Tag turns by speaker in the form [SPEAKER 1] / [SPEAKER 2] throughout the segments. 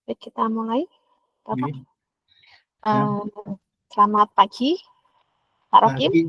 [SPEAKER 1] Baik, kita mulai, Bapak.
[SPEAKER 2] Oke. Ya,
[SPEAKER 1] Selamat pagi, Pak Rokim.
[SPEAKER 2] pagi.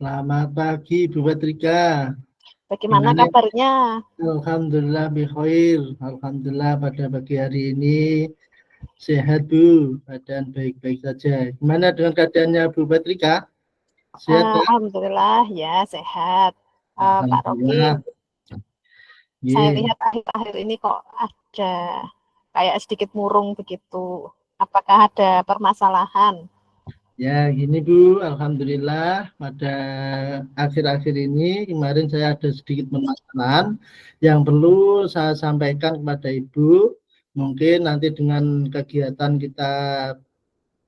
[SPEAKER 2] Selamat pagi, Bu Patrika.
[SPEAKER 1] Bagaimana
[SPEAKER 2] Gimana?
[SPEAKER 1] kabarnya?
[SPEAKER 2] Alhamdulillah bikhair. Alhamdulillah pada pagi hari ini sehat, Bu. Badan baik-baik saja. Gimana dengan keadaannya Bu Patrika? Sehat, Pak?
[SPEAKER 1] Alhamdulillah ya sehat. Pak Rokim,
[SPEAKER 2] Alhamdulillah.
[SPEAKER 1] saya
[SPEAKER 2] Ye.
[SPEAKER 1] lihat akhir-akhir ini kok ada kayak sedikit murung begitu. Apakah ada permasalahan?
[SPEAKER 2] Ya, gini Bu. Alhamdulillah pada akhir-akhir ini kemarin saya ada sedikit permasalahan yang perlu saya sampaikan kepada Ibu. Mungkin nanti dengan kegiatan kita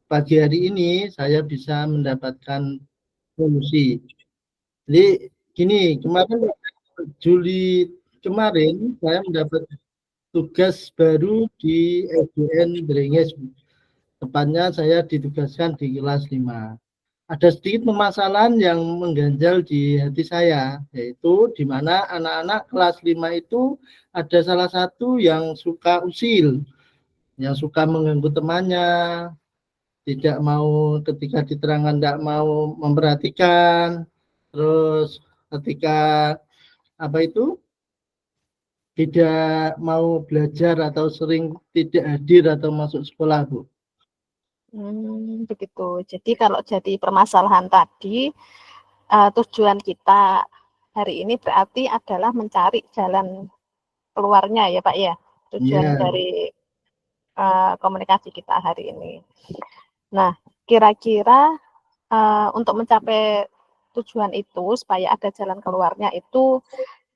[SPEAKER 2] pagi hari ini saya bisa mendapatkan solusi. Jadi gini, kemarin Juli kemarin saya mendapat tugas baru di SDN Brenges. Tepatnya saya ditugaskan di kelas 5. Ada sedikit permasalahan yang mengganjal di hati saya, yaitu di mana anak-anak kelas 5 itu ada salah satu yang suka usil, yang suka mengganggu temannya, tidak mau ketika diterangkan tidak mau memperhatikan, terus ketika apa itu tidak mau belajar atau sering tidak hadir atau masuk sekolah, Bu.
[SPEAKER 1] Begitu. Jadi kalau jadi permasalahan tadi, tujuan kita hari ini berarti adalah mencari jalan keluarnya ya Pak ya. Tujuan
[SPEAKER 2] Iya,
[SPEAKER 1] dari komunikasi kita hari ini. Nah, kira-kira untuk mencapai tujuan itu supaya ada jalan keluarnya itu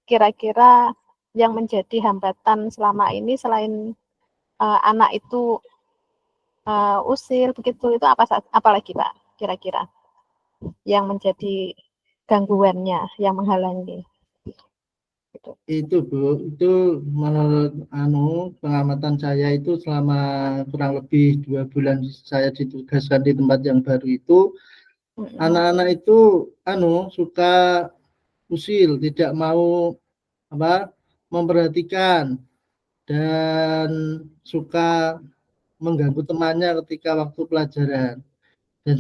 [SPEAKER 1] kira-kira yang menjadi hambatan selama ini selain anak itu usil begitu itu apa lagi Pak kira-kira yang menjadi gangguannya yang menghalangi gitu.
[SPEAKER 2] itu Bu, itu menurut pengamatan saya itu selama kurang lebih 2 bulan saya ditugaskan di tempat yang baru itu, anak-anak itu suka usil, tidak mau memperhatikan dan suka mengganggu temannya ketika waktu pelajaran. Dan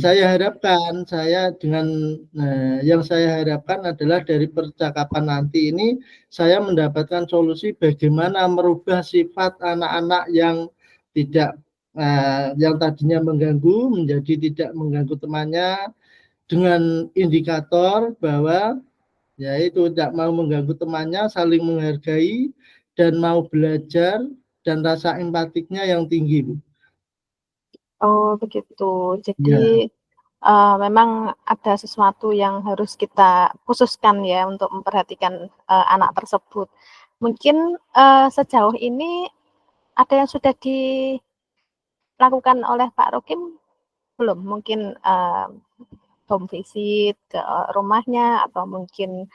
[SPEAKER 2] yang saya harapkan adalah dari percakapan nanti ini saya mendapatkan solusi bagaimana merubah sifat anak-anak yang tidak yang tadinya mengganggu menjadi tidak mengganggu temannya dengan indikator bahwa yaitu tidak mau mengganggu temannya, saling menghargai dan mau belajar dan rasa empatiknya yang tinggi, Bu.
[SPEAKER 1] Oh begitu.
[SPEAKER 2] Ya,
[SPEAKER 1] Jadi memang ada sesuatu yang harus kita khususkan ya untuk memperhatikan anak tersebut. Mungkin sejauh ini ada yang sudah dilakukan oleh Pak Rokim belum? Mungkin home visit ke rumahnya atau mungkin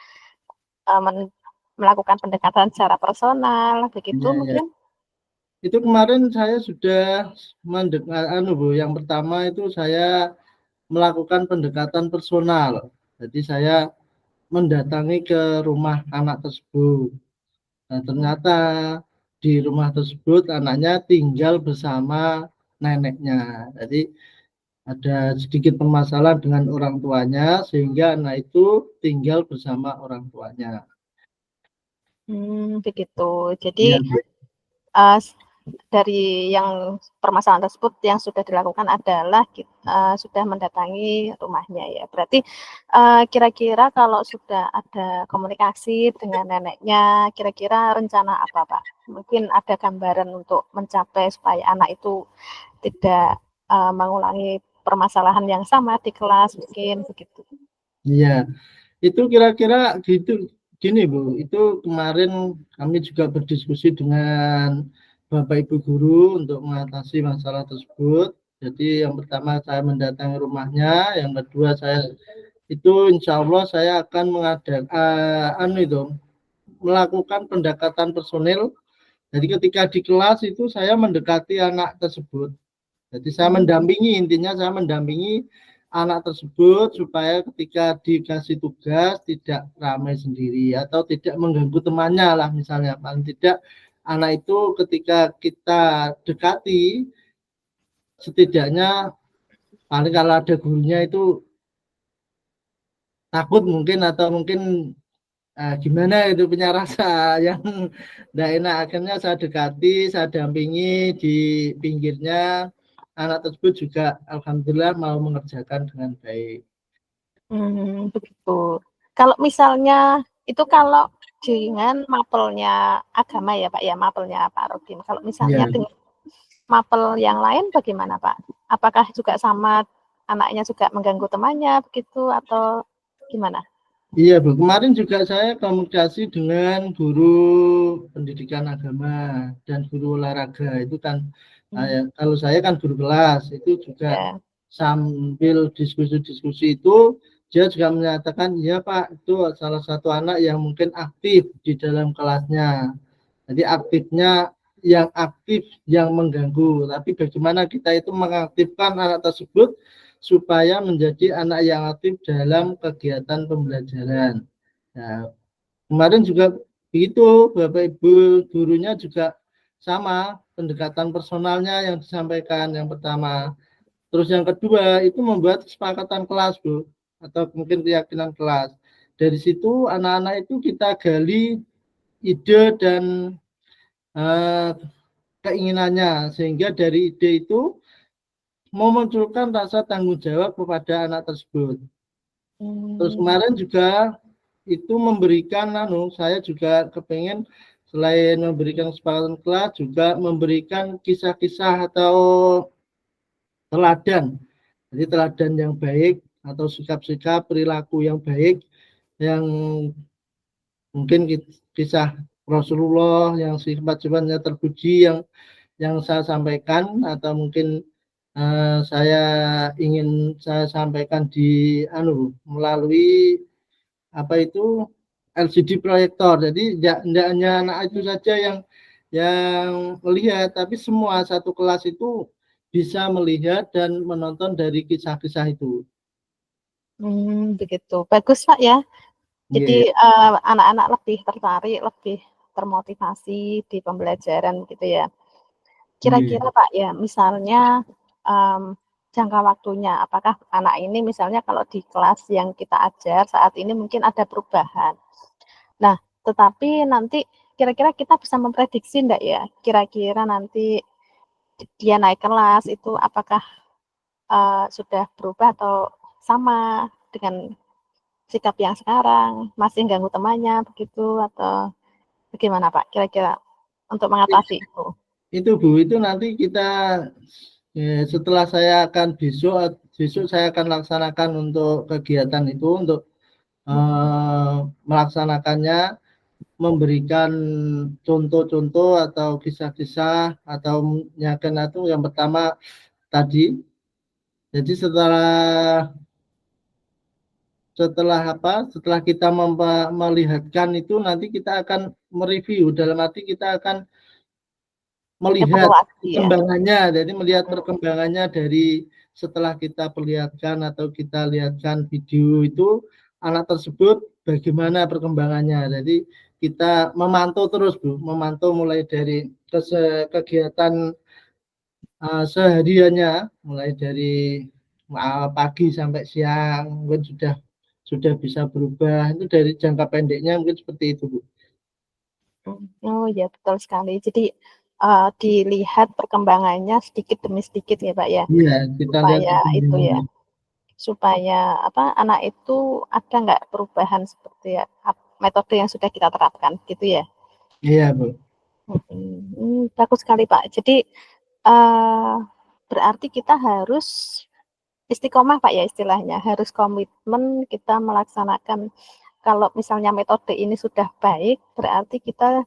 [SPEAKER 1] melakukan pendekatan secara personal begitu
[SPEAKER 2] ya, ya.
[SPEAKER 1] mungkin?
[SPEAKER 2] Itu kemarin saya sudah mendengar Bu. Yang pertama itu saya melakukan pendekatan personal. Jadi saya mendatangi ke rumah anak tersebut. Nah, ternyata di rumah tersebut anaknya tinggal bersama neneknya. Jadi ada sedikit permasalahan dengan orang tuanya sehingga anak itu tinggal bersama orang tuanya.
[SPEAKER 1] Begitu. Jadi
[SPEAKER 2] Ya,
[SPEAKER 1] uh, dari yang permasalahan tersebut yang sudah dilakukan adalah sudah mendatangi rumahnya ya. Berarti kira-kira kalau sudah ada komunikasi dengan neneknya, kira-kira rencana apa Pak? Mungkin ada gambaran untuk mencapai supaya anak itu tidak mengulangi permasalahan yang sama di kelas mungkin begitu.
[SPEAKER 2] iya. Itu kira-kira gitu gini Bu, itu kemarin kami juga berdiskusi dengan Bapak Ibu guru untuk mengatasi masalah tersebut. Jadi yang pertama saya mendatangi rumahnya, yang kedua saya itu insya Allah saya akan melakukan pendekatan personil. Jadi ketika di kelas itu saya mendekati anak tersebut. Jadi saya mendampingi, intinya saya mendampingi anak tersebut supaya ketika dikasih tugas tidak ramai sendiri atau tidak mengganggu temannya lah misalnya. Paling tidak anak itu ketika kita dekati, setidaknya paling kalau ada gurunya itu takut mungkin atau mungkin gimana itu punya rasa yang tidak enak. Akhirnya saya dekati, saya dampingi di pinggirnya. Anak tersebut juga alhamdulillah mau mengerjakan dengan baik.
[SPEAKER 1] Begitu. Kalau misalnya itu kalau dengan mapelnya agama ya Pak ya, mapelnya Pak Rodim. Kalau misalnya
[SPEAKER 2] Ya.
[SPEAKER 1] dengan mapel yang lain bagaimana Pak? Apakah juga sama anaknya juga mengganggu temannya begitu atau gimana?
[SPEAKER 2] Iya Bu, kemarin juga saya komunikasi dengan guru pendidikan agama dan guru olahraga. Itu kan kalau saya kan guru kelas, itu juga
[SPEAKER 1] Ya.
[SPEAKER 2] sambil diskusi-diskusi itu dia juga menyatakan, ya Pak, itu salah satu anak yang mungkin aktif di dalam kelasnya. Jadi aktifnya yang aktif yang mengganggu. Tapi bagaimana kita itu mengaktifkan anak tersebut supaya menjadi anak yang aktif dalam kegiatan pembelajaran. Nah, kemarin juga begitu, Bapak Ibu gurunya juga sama, pendekatan personalnya yang disampaikan yang pertama. Terus yang kedua itu membuat kesepakatan kelas, Bu, atau mungkin keyakinan kelas. Dari situ anak-anak itu kita gali ide dan keinginannya, sehingga dari ide itu memunculkan rasa tanggung jawab kepada anak tersebut. Terus kemarin juga itu memberikan saya juga kepengen selain memberikan kesepakatan kelas juga memberikan kisah-kisah atau teladan. Jadi teladan yang baik atau sikap-sikap perilaku yang baik yang mungkin kisah Rasulullah yang sifat-sifatnya terpuji yang saya sampaikan atau mungkin saya ingin saya sampaikan di melalui apa itu LCD proyektor. Jadi tidak hanya anak itu saja yang melihat, tapi semua satu kelas itu bisa melihat dan menonton dari kisah-kisah itu.
[SPEAKER 1] Begitu. Bagus Pak ya. Jadi
[SPEAKER 2] Yeah.
[SPEAKER 1] anak-anak lebih tertarik, lebih termotivasi di pembelajaran gitu ya. Kira-kira Pak ya, misalnya jangka waktunya, apakah anak ini misalnya kalau di kelas yang kita ajar saat ini mungkin ada perubahan. Nah, tetapi nanti kira-kira kita bisa memprediksi enggak ya, kira-kira nanti dia naik kelas itu apakah sudah berubah atau sama dengan sikap yang sekarang, masih ganggu temannya begitu atau bagaimana Pak kira-kira untuk mengatasi itu?
[SPEAKER 2] Itu Bu, itu nanti kita setelah saya akan besok saya akan laksanakan untuk kegiatan itu untuk melaksanakannya, memberikan contoh-contoh atau kisah-kisah atau menyampaikan itu yang pertama tadi. Jadi setelah kita melihatkan itu nanti kita akan mereview, dalam arti kita akan melihat perkembangannya, jadi melihat perkembangannya dari setelah kita perlihatkan atau kita lihatkan video itu anak tersebut bagaimana perkembangannya. Jadi kita memantau terus Bu, memantau mulai dari kegiatan sehariannya, mulai dari pagi sampai siang mungkin sudah bisa berubah. Itu dari jangka pendeknya mungkin seperti itu Bu.
[SPEAKER 1] Oh ya betul sekali. Jadi dilihat perkembangannya sedikit demi sedikit ya Pak ya.
[SPEAKER 2] Iya, kita lihat
[SPEAKER 1] Supaya itu ya. Supaya anak itu ada nggak perubahan seperti metode yang sudah kita terapkan gitu ya.
[SPEAKER 2] Iya Bu.
[SPEAKER 1] Bagus sekali Pak. Jadi berarti kita harus istiqomah Pak ya istilahnya, harus komitmen kita melaksanakan. Kalau misalnya metode ini sudah baik, berarti kita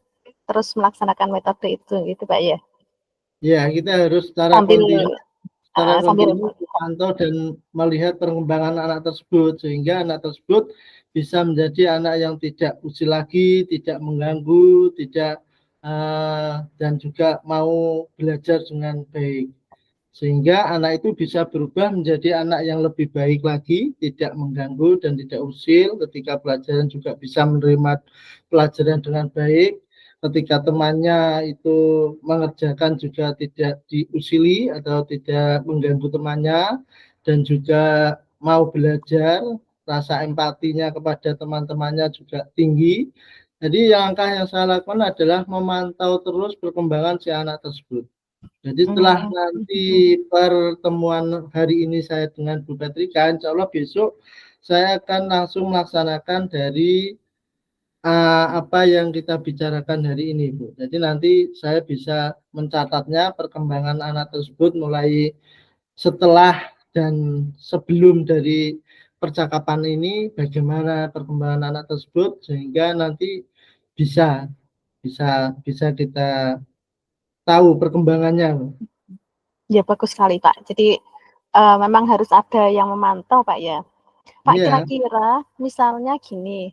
[SPEAKER 1] terus melaksanakan metode itu gitu Pak ya.
[SPEAKER 2] Ya, kita harus secara kontinu memantau dan melihat perkembangan anak tersebut sehingga anak tersebut bisa menjadi anak yang tidak usil lagi, tidak mengganggu, tidak dan juga mau belajar dengan baik. Sehingga anak itu bisa berubah menjadi anak yang lebih baik lagi, tidak mengganggu dan tidak usil ketika pelajaran juga bisa menerima pelajaran dengan baik. ketika temannya itu mengerjakan juga tidak diusili atau tidak mengganggu temannya, dan juga mau belajar, rasa empatinya kepada teman-temannya juga tinggi. Jadi langkah yang saya lakukan adalah memantau terus perkembangan si anak tersebut. Jadi setelah nanti pertemuan hari ini saya dengan Bu Petrika, insya Allah besok saya akan langsung melaksanakan dari apa yang kita bicarakan hari ini, Bu. Jadi nanti saya bisa mencatatnya perkembangan anak tersebut mulai setelah dan sebelum dari percakapan ini, bagaimana perkembangan anak tersebut, sehingga nanti bisa bisa kita tahu perkembangannya, Bu.
[SPEAKER 1] Ya bagus sekali Pak. Jadi memang harus ada yang memantau Pak ya. Pak
[SPEAKER 2] Iya,
[SPEAKER 1] kira-kira misalnya gini,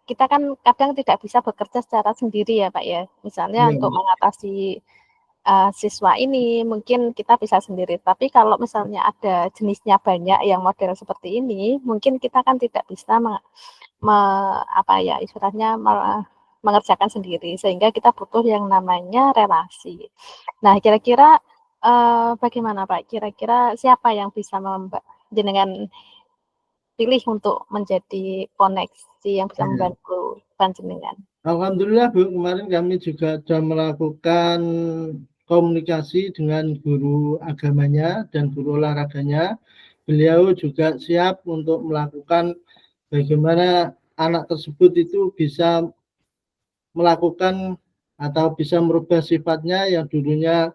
[SPEAKER 1] kita kan kadang tidak bisa bekerja secara sendiri ya Pak ya. Misalnya
[SPEAKER 2] iya,
[SPEAKER 1] untuk
[SPEAKER 2] Bu.
[SPEAKER 1] mengatasi siswa ini mungkin kita bisa sendiri, tapi kalau misalnya ada jenisnya banyak yang model seperti ini, mungkin kita kan tidak bisa apa ya, istilahnya mengerjakan sendiri, sehingga kita butuh yang namanya relasi. Nah, kira-kira, bagaimana Pak? Kira-kira siapa yang bisa jenengan pilih untuk menjadi koneksi yang bisa
[SPEAKER 2] Iya.
[SPEAKER 1] membantu panjenengan?
[SPEAKER 2] Alhamdulillah Bu, kemarin kami juga sudah melakukan komunikasi dengan guru agamanya dan guru olahraganya. Beliau juga siap untuk melakukan bagaimana anak tersebut itu bisa melakukan atau bisa merubah sifatnya yang dulunya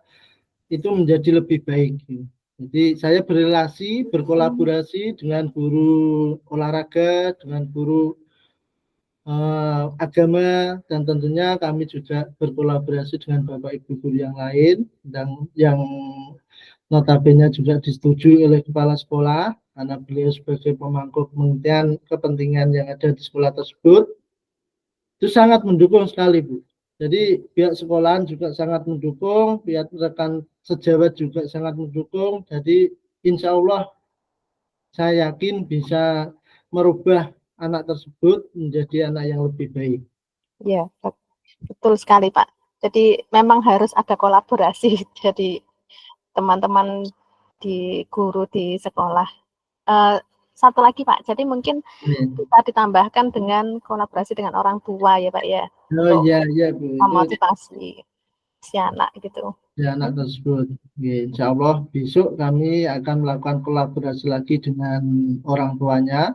[SPEAKER 2] itu menjadi lebih baik. Jadi saya berkolaborasi dengan guru olahraga, dengan guru agama, dan tentunya kami juga berkolaborasi dengan Bapak Ibu guru yang lain dan yang notabene juga disetujui oleh kepala sekolah karena beliau sebagai pemangku kepentingan yang ada di sekolah tersebut. Itu sangat mendukung sekali, Bu. Jadi pihak sekolahan juga sangat mendukung, pihak rekan sejawat juga sangat mendukung. Jadi insya Allah saya yakin bisa merubah anak tersebut menjadi anak yang lebih baik.
[SPEAKER 1] Ya, betul sekali Pak. Jadi memang harus ada kolaborasi, jadi teman-teman di guru di sekolah. Satu lagi Pak, jadi mungkin
[SPEAKER 2] Ya.
[SPEAKER 1] bisa ditambahkan dengan kolaborasi dengan orang tua ya Pak ya,
[SPEAKER 2] Oh
[SPEAKER 1] untuk
[SPEAKER 2] iya, iya Bu, itu
[SPEAKER 1] memotivasi si anak gitu.
[SPEAKER 2] ya anak tersebut. Ya, insya Allah besok kami akan melakukan kolaborasi lagi dengan orang tuanya,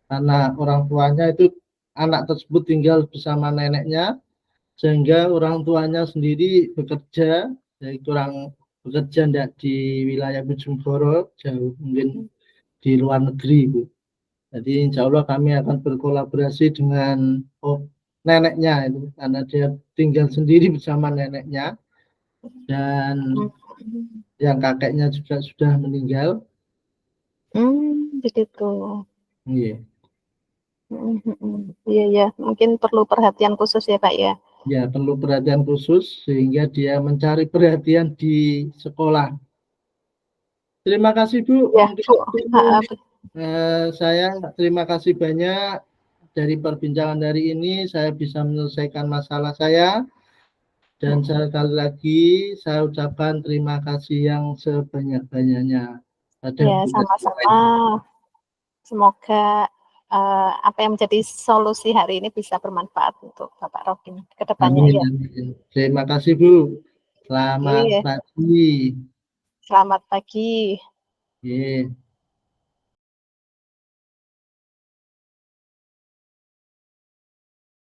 [SPEAKER 2] karena orang tuanya itu anak tersebut tinggal bersama neneknya, sehingga orang tuanya sendiri bekerja, jadi kurang bekerja tidak di wilayah Bojonegoro, jauh mungkin di luar negeri, Bu. Jadi insya Allah kami akan berkolaborasi dengan neneknya itu, karena dia tinggal sendiri bersama neneknya, dan yang kakeknya juga sudah meninggal.
[SPEAKER 1] Begitu.
[SPEAKER 2] Iya,
[SPEAKER 1] Iya ya, mungkin perlu perhatian khusus ya Pak ya.
[SPEAKER 2] ya perlu perhatian khusus sehingga dia mencari perhatian di sekolah. Terima kasih Bu,
[SPEAKER 1] Ya
[SPEAKER 2] mungkin
[SPEAKER 1] Bu, heeh,
[SPEAKER 2] saya terima kasih banyak dari perbincangan hari ini. Saya bisa menyelesaikan masalah saya, dan sekali lagi saya ucapkan terima kasih yang sebanyak-banyaknya pada
[SPEAKER 1] ya
[SPEAKER 2] Bu
[SPEAKER 1] sama-sama. Semoga apa yang menjadi solusi hari ini bisa bermanfaat untuk Bapak Robin ke depannya
[SPEAKER 2] Amin,
[SPEAKER 1] ya.
[SPEAKER 2] amin. Terima kasih Bu. Selamat
[SPEAKER 1] Oke,
[SPEAKER 2] pagi.
[SPEAKER 1] selamat pagi.
[SPEAKER 2] Oke.